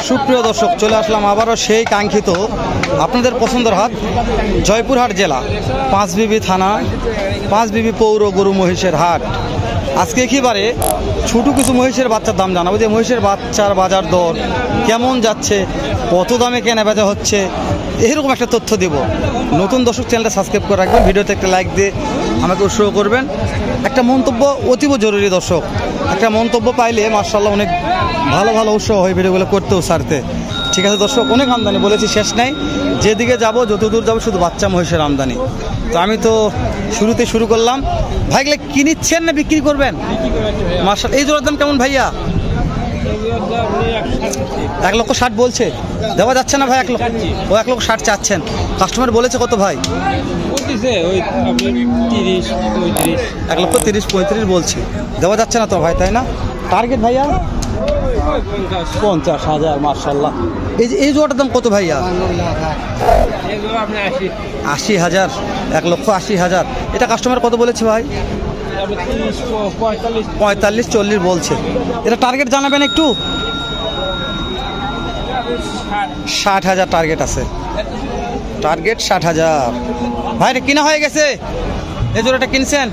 সুপ্রিয় দর্শক, চলে আসলাম আবারও সেই কাঙ্ক্ষিত আপনাদের পছন্দের হাট, জয়পুরহাট জেলা, পাঁচবিবি থানা, পাঁচবিবি পৌর গরু মহিষের হাট। আজকে একেবারে ছোটো কিছু মহিষের বাচ্চার দাম জানাবো, যে মহিষের বাচ্চার বাজার দর কেমন যাচ্ছে, কত দামে কেনা বেচা হচ্ছে, এরকম একটা তথ্য দেব। নতুন দর্শক চ্যানেলটা সাবস্ক্রাইব করে রাখবেন, ভিডিওতে একটা লাইক দিয়ে আমাকে উৎসাহ করবেন। একটা মন্তব্য অতীব জরুরি দর্শক, একটা মন্তব্য পাইলে মাশাআল্লাহ অনেক ভালো ভালো উৎসাহ হয় ভিডিওগুলো করতেও সারতে। ঠিক আছে দর্শক, অনেক আমদানি বলেছি, শেষ নাই। যেদিকে যাব, যতদূর যাবো, শুধু বাচ্চা মহিষের আমদানি। তো আমি তো শুরুতে শুরু করলাম। ভাইগুলো কি নিচ্ছেন না বিক্রি করবেন? মাশাআল্লাহ, এই জোড়ার দাম কেমন ভাইয়া? 1,60,000 বলছে, দেওয়া যাচ্ছে না ভাই? 1,60,000 চাচ্ছেন। কাস্টমার বলেছে কত ভাই? 1,30,000-1,35,000 বলছে, দেওয়া যাচ্ছে না তো ভাই, তাই না? টার্গেট ভাইয়া 50,000। মাশাআল্লাহ, এই জোড়াটার দাম কত ভাইয়া? 80,000। 1,80,000। এটা কাস্টমার কত বলেছে ভাই? 45-40 বলছে। এটা টার্গেট জানাবেন একটু? 60,000 টার্গেট আছে, টার্গেট 60,000। ভাই এটা কিনা হয়ে গেছে? এই জোড়াটা কিনছেন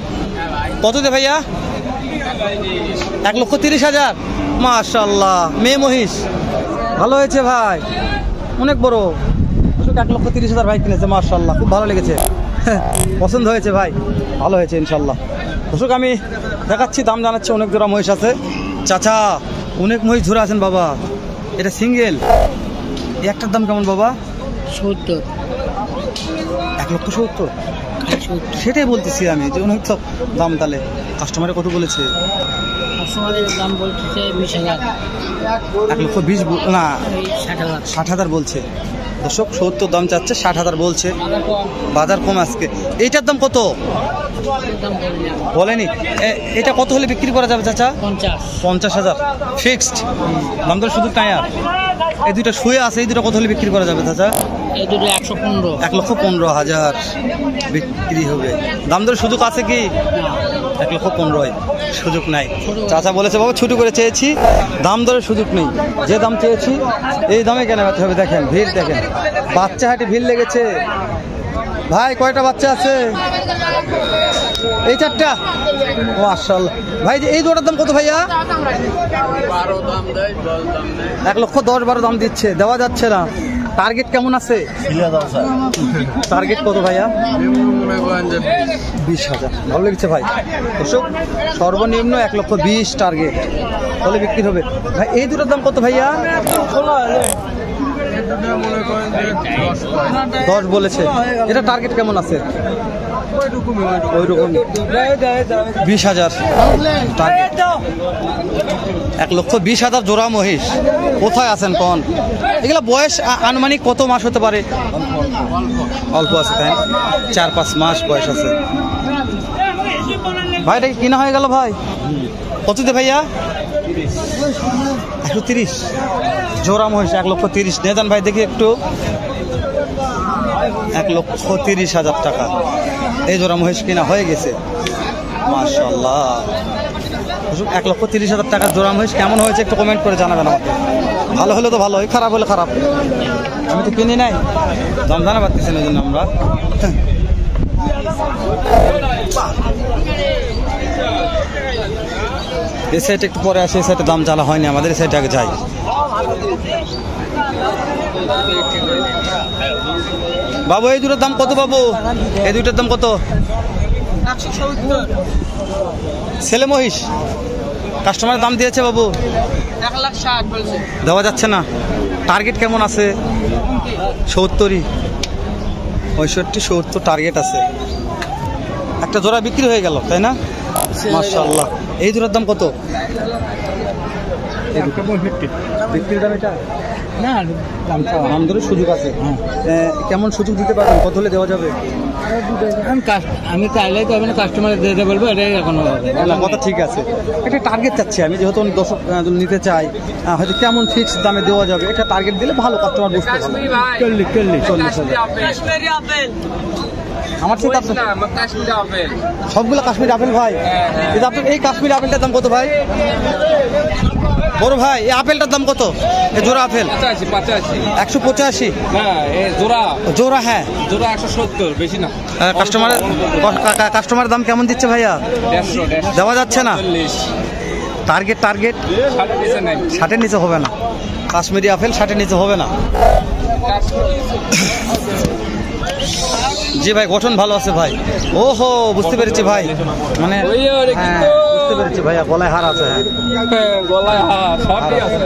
কত দে ভাইয়া? 1,30,000। মাশাআল্লাহ, মেয়ে মহিষ, ভালো হয়েছে ভাই, অনেক বড়। 1,30,000 ভাই কিনেছে, মাশাআল্লাহ, খুব ভালো লেগেছে, পছন্দ হয়েছে ভাই, ভালো হয়েছে ইনশাল্লাহ। দর্শক আমি দেখাচ্ছি, দাম জানাচ্ছি। অনেক জোড়া মহিষ আছে। চাচা অনেক মহিষ ধরে আছেন বাবা। এটা সিঙ্গেল, একটার দাম কেমন বাবা? 70। 1,70,000? সেটাই বলতেছি আমি, যে অনেক সব দাম। তাহলে কাস্টমারে কত বলেছে? কাস্টমারের দাম বলছে 20,000। 1,20,000 না, 60,000 বলছে। দর্শক 70 দাম চাচ্ছে, 60,000 বলছে। বাজার কম আজকে। এইটার দাম কত বলেনি? এটা কত হলে বিক্রি করা যাবে চাচা? 50,000 ফিক্সড দাম। ধরে শুধু টায়ার, এই দুইটা শুয়ে আছে, এই দুটো কত হলে বিক্রি করা যাবে চাচা? এই দুটো 1,15,000 বিক্রি হবে। দাম ধরে সুযোগ আছে কি? 1,15,000 সুযোগ নাই। চাচা বলেছে বাবা ছুটি করে চেয়েছি, দাম ধরে সুযোগ নেই, যে দাম চেয়েছি এই দামে কেনা বেচা হবে। দেখেন ভিড়, দেখেন বাচ্চা হাটে ভিড় লেগেছে। ভাই কয়টা বাচ্চা আছে? এই 4টা। মাশাআল্লাহ। ভাই এই জোড়ার দাম কত ভাইয়া? 1,10,000-12 দাম দিচ্ছে, দেওয়া যাচ্ছে না। টার্গেট কেমন আছে? টার্গেট কত ভাইয়া? 20,000। ভালো লেগেছে ভাই। দর্শক সর্বনিম্ন 1,20,000 টার্গেট, তাহলে বিক্রি হবে। ভাই এই দুটোর দাম কত ভাইয়া? 10 বলেছে। এটা টার্গেট কেমন আছে? ওই রকম 20,000 টার্গেট। 1,20,000 জোড়া মহিষ। কোথায় আছেন কোন? এগুলো বয়স আনুমানিক কত মাস হতে পারে? অল্প আছে, তাই 4-5 মাস বয়স আছে। ভাই এটা কিনা হয়ে গেল ভাই? কত দে ভাইয়া? 130 জোড়া মহিষ, 1,30,000 নিয়ে যান ভাই, দেখি একটু। 1,30,000 টাকা এই জোড়া মহিষ কিনা হয়ে গেছে। মাশাআল্লাহ, 1,30,000 টাকার জোড়া মহিষ কেমন হয়েছে একটু কমেন্ট করে জানাবেন আমাকে। ভালো হলে তো ভালোই, খারাপ হলে খারাপ। আমি তো কিনি নাই, দাম জানা পাচ্ছি না, জন্য আমরা এই সাইডে একটু পরে আসি। এই সাইডে দাম জানা হয়নি আমাদের, এই সাইডে আগে যাই। বাবু এই দুটোর দাম কত বাবু? এই দুইটার দাম কত? 170 ছেলে মহিষ। কাস্টমার দাম দিয়েছে বাবু 1,60,000 বলছে, দেওয়া যাচ্ছে না। টার্গেট কেমন আছে? 70, 65-70 টার্গেট আছে। একটা জোড়া বিক্রি হয়ে গেল, তাই না? মাশাআল্লাহ। এই জোড়ার দাম কত? বিক্রির দাম এটা না, দাম ধরে সুযোগ আছে। কেমন সুযোগ দিতে পারবেন? কত হলে দেওয়া যাবে? আমি চাইলেই তো কাস্টমার দিতে বলবো, এটাই এখন কথা। ঠিক আছে, একটা টার্গেট চাচ্ছি আমি, যেহেতু দর্শক নিতে চাই, হয়তো কেমন ফিক্সড দামে দেওয়া যাবে একটা টার্গেট দিলে ভালো কাস্টমার বুঝতে পারবে। 40,000 আমার সাথে সবগুলো কাশ্মীরি আপেল ভাই। এই কাশ্মীরি আপেলটার দাম কত ভাই? বড় ভাই এই আপেলটার দাম কত? এই জোড়া আপেল 185। জোড়া হ্যাঁ জোড়া 170, বেশি না। কাস্টমারের দাম কেমন দিচ্ছে ভাইয়া? 150 দেওয়া যাচ্ছে না। 40 টার্গেট 60-এর নিচে হবে না। কাশ্মীরি আপেল 60-এর নিচে হবে না। জি ভাই, গঠন ভালো আছে ভাই। ওহো, বুঝতে পেরেছি ভাই, মানে বুঝতে পেরেছি ভাইয়া, গলায় হার আছে। হ্যাঁ, গলায় হার, সব ঠিক আছে।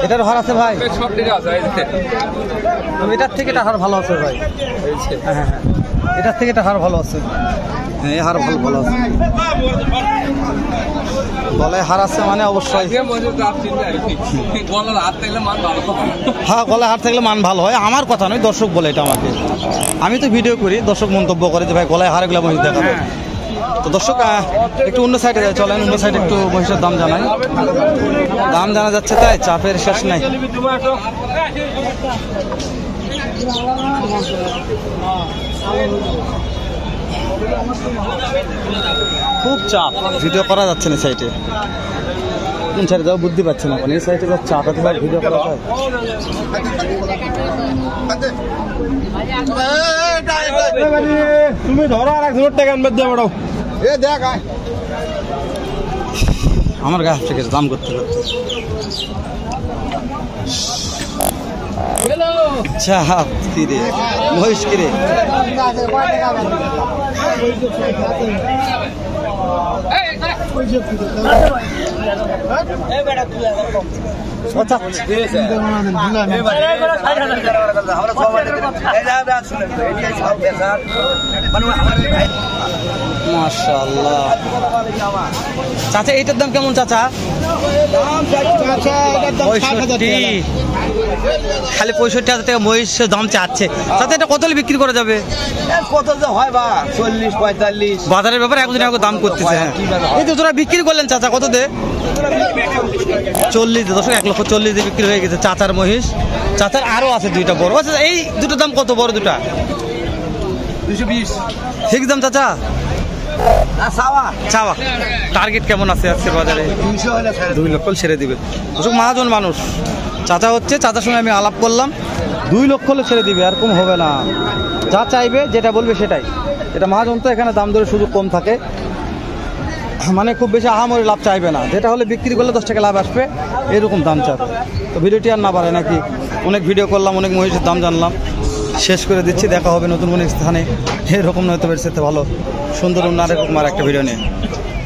এটারও হার আছে ভাই, সব ঠিক আছে। এটার থেকে এটা হার ভালো আছে ভাই। হ্যাঁ, এটার থেকে এটা হার ভালো আছে। হ্যাঁ, এই হার ভালো আছে। গলায় হার আছে মানে অবশ্যই। হ্যাঁ, গলায় হার থাকলে মান ভালো হয়। আমার কথা নয়, দর্শক বলে এটা আমাকে। আমি তো ভিডিও করি, দর্শক মন্তব্য করে যে ভাই গলায় হার এগুলো মহিষ দেখাবে। তো দর্শক একটু অন্য সাইডে যায়, চলেন অন্য সাইডে একটু মহিষের দাম জানাই। দাম জানা যাচ্ছে তাই চাপের শেষ নাই। খুব চাপ, ভিডিও করা যাচ্ছে না সাইটে। কোন সাইডে যাও বুদ্ধি পাচ্ছে না, এই সাইডে যা চাপ আছে ভাই, ভিডিও করা যায়। তুমি ধরো আর 1 টাকা আনবে দিয়ে বড়। আমার গাছ থেকে দাম করতে করতে চাপ কিরে মহিষ কিরে। মাশাআল্লাহ। চাচা এইটার দাম কেমন চাচা? 65। খালি 65,000 টাকা মহিষের দাম চাচ্ছে। চাচা এটা কত হলে বিক্রি করা যাবে? কত হয় বা 40-45 বাজারের ব্যাপারে একদিন আগে দাম করতেছে। হ্যাঁ, এই তো তোরা বিক্রি করলেন চাচা কত দে? 40। দর্শক 1,40,000 দিয়ে বিক্রি হয়ে গেছে চাচার মহিষ। চাচার আরো আছে দুইটা বড়। আচ্ছা, এই দুটো দাম কত? বড় দুটা 220 ঠিক দাম চাচা। চাওয়া টার্গেট কেমন আছে আজকের বাজারে? 2 লক্ষ ছেড়ে দিবে। দর্শক মহাজন মানুষ চাচা হচ্ছে, চাচার সঙ্গে আমি আলাপ করলাম, 2 লক্ষ হলে ছেড়ে দিবে, আর কম হবে না। যা চাইবে যেটা বলবে সেটাই। এটা মহাজন তো, এখানে দাম দরে সুযোগ কম থাকে, মানে খুব বেশি আহামরি লাভ চাইবে না। যেটা হলে বিক্রি করলে 10 টাকা লাভ আসবে, এরকম দাম চাবে। তো ভিডিওটি আর না পারে নাকি, অনেক ভিডিও করলাম, অনেক মহিষের দাম জানলাম, শেষ করে দিচ্ছি। দেখা হবে নতুন কোনো স্থানে এরকম নয়তো বের সাথে ভালো সুন্দর অন্য আরেকরকম আর একটা ভিডিও নিয়ে।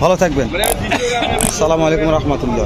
ভালো থাকবেন। আসসালামু আলাইকুম রহমতুল্লাহ।